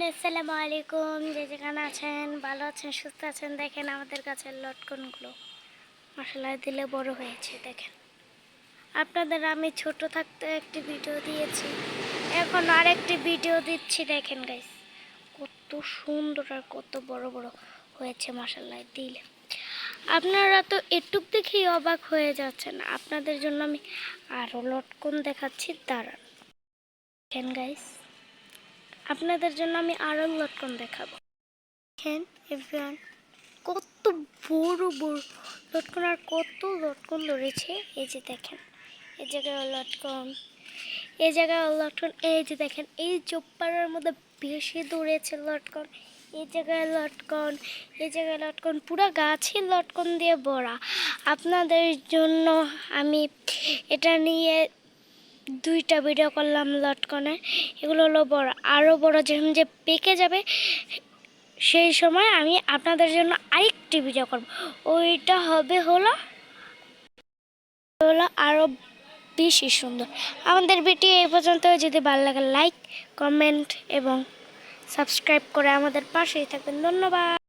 আসসালামু আলাইকুম। যে যেখানে আছেন ভালো আছেন সুস্থ আছেন। দেখেন আমাদের গাছের লটকনগুলো মাশাআল্লাহ দিলে বড় হয়েছে। দেখেন আপনাদের আমি ছোট থাকতে একটি ভিডিও দিয়েছি, এখন আরেকটি ভিডিও দিচ্ছি। দেখেন গাইস কত সুন্দর আর কত বড় বড় হয়েছে মাশাআল্লাহ দিলে। আপনারা তো এটুক দেখেই অবাক হয়ে যাচ্ছেন, আপনাদের জন্য আমি আরও লটকন দেখাচ্ছি, দাঁড়ান। দেখেন গাইস আপনাদের জন্য আমি আরও লটকন দেখাবো। দেখেন এভরিওয়ান কত বড় বড় লটকন আর কত লটকন ধরেছে। এই যে দেখেন এই জায়গায় লটকন, এই জায়গায় লটকন, এই যে দেখেন এই চোপ্পারের মধ্যে বেশি ধরেছে লটকন, এই জায়গায় লটকন, এই জায়গায় লটকন, পুরো গাছই লটকন দিয়ে ভরা। আপনাদের জন্য আমি এটা নিয়ে দুইটা ভিডিও করলাম লটকনের। এগুলো হলো বড়, আরও বড় যখন যে পেকে যাবে সেই সময় আমি আপনাদের জন্য আরেকটি ভিডিও করব, ওইটা হবে হলো আরও বেশি সুন্দর। আমাদের ভিডিও এই পর্যন্ত। যদি ভালো লাগে লাইক কমেন্ট এবং সাবস্ক্রাইব করে আমাদের পাশেই থাকবেন। ধন্যবাদ।